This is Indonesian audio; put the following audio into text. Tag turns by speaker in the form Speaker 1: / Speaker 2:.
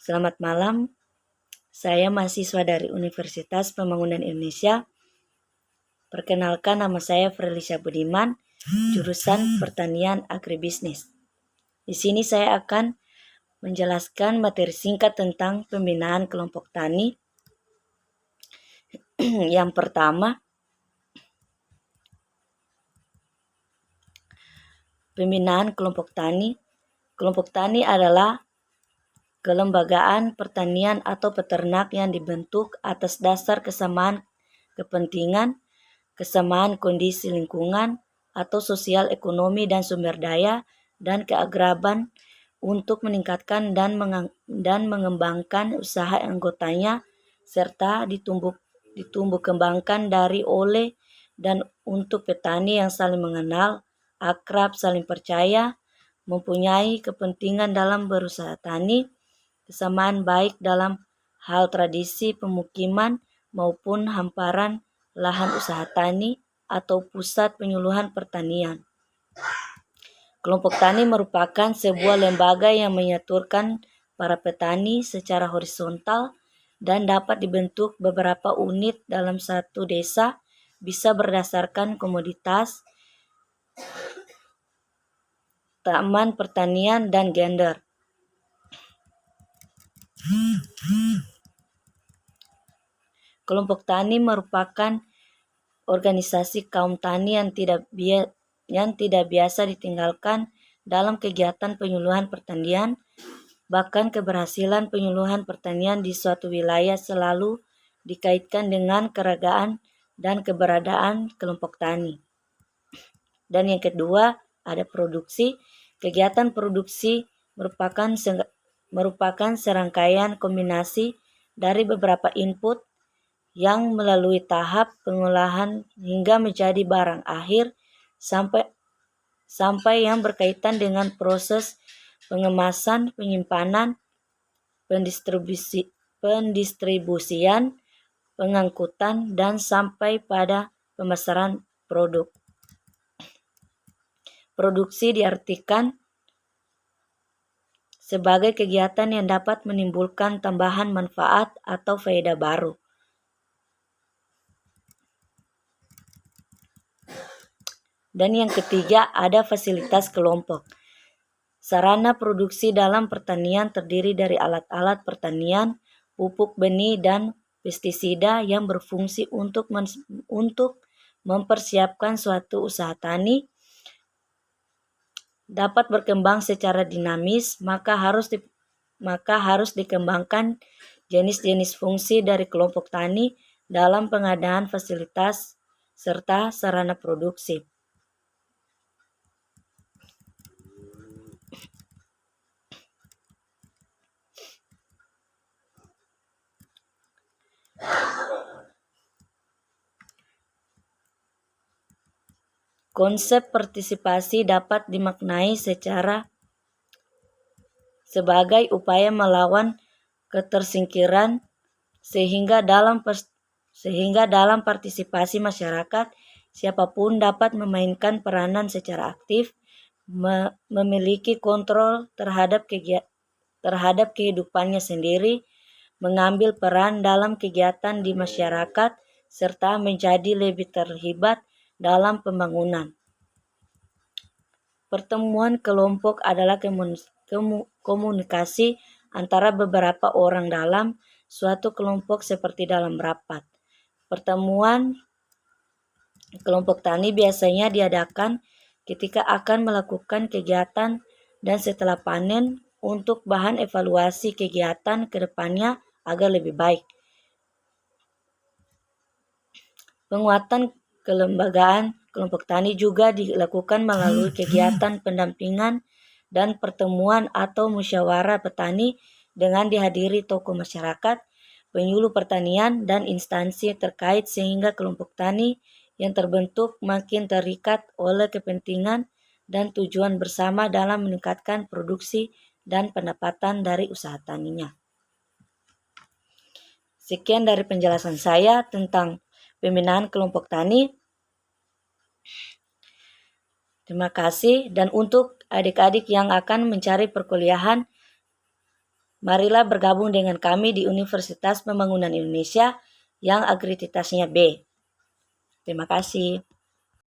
Speaker 1: Selamat malam, saya mahasiswa dari Universitas Pembangunan Indonesia. Perkenalkan, nama saya Frelicia Budiman, jurusan Pertanian Agribisnis. Di sini saya akan menjelaskan materi singkat tentang pembinaan kelompok tani. Yang pertama, pembinaan kelompok tani. Kelompok tani adalah kelembagaan pertanian atau peternak yang dibentuk atas dasar kesamaan kepentingan, kesamaan kondisi lingkungan atau sosial ekonomi dan sumber daya, dan keakraban untuk meningkatkan dan mengembangkan usaha anggotanya, serta ditumbuh kembangkan dari, oleh, dan untuk petani yang saling mengenal, akrab, saling percaya, mempunyai kepentingan dalam berusaha tani, kesamaan baik dalam hal tradisi pemukiman maupun hamparan lahan usaha tani atau pusat penyuluhan pertanian. Kelompok tani merupakan sebuah lembaga yang menyaturkan para petani secara horizontal dan dapat dibentuk beberapa unit dalam satu desa, bisa berdasarkan komoditas, taman pertanian, dan gender. Kelompok tani merupakan organisasi kaum tani yang tidak biasa ditinggalkan dalam kegiatan penyuluhan pertanian. Bahkan keberhasilan penyuluhan pertanian di suatu wilayah selalu dikaitkan dengan keragaman dan keberadaan kelompok tani. Dan yang kedua, ada produksi. Kegiatan produksi merupakan serangkaian kombinasi dari beberapa input yang melalui tahap pengolahan hingga menjadi barang akhir sampai yang berkaitan dengan proses pengemasan, penyimpanan, pendistribusian, pengangkutan, dan sampai pada pemasaran produk. Produksi diartikan sebagai kegiatan yang dapat menimbulkan tambahan manfaat atau faedah baru. Dan yang ketiga, ada fasilitas kelompok. Sarana produksi dalam pertanian terdiri dari alat-alat pertanian, pupuk benih, dan pestisida yang berfungsi untuk mempersiapkan suatu usaha tani dapat berkembang secara dinamis, maka harus dikembangkan jenis-jenis fungsi dari kelompok tani dalam pengadaan fasilitas serta sarana produksi. Konsep partisipasi dapat dimaknai sebagai upaya melawan ketersingkiran sehingga dalam partisipasi masyarakat, siapapun dapat memainkan peranan secara aktif, memiliki kontrol terhadap kehidupannya sendiri, mengambil peran dalam kegiatan di masyarakat, serta menjadi lebih terlibat dalam pembangunan. Pertemuan kelompok adalah komunikasi antara beberapa orang dalam suatu kelompok seperti dalam rapat. Pertemuan kelompok tani biasanya diadakan ketika akan melakukan kegiatan dan setelah panen untuk bahan evaluasi kegiatan ke depannya agar lebih baik. Penguatan kelembagaan kelompok tani juga dilakukan melalui kegiatan pendampingan dan pertemuan atau musyawarah petani dengan dihadiri tokoh masyarakat, penyuluh pertanian, dan instansi terkait sehingga kelompok tani yang terbentuk makin terikat oleh kepentingan dan tujuan bersama dalam meningkatkan produksi dan pendapatan dari usaha taninya. Sekian dari penjelasan saya tentang pembinaan kelompok tani. Terima kasih. Dan untuk adik-adik yang akan mencari perkuliahan Marilah bergabung dengan kami di Universitas Pembangunan Indonesia yang akreditasnya B. Terima kasih.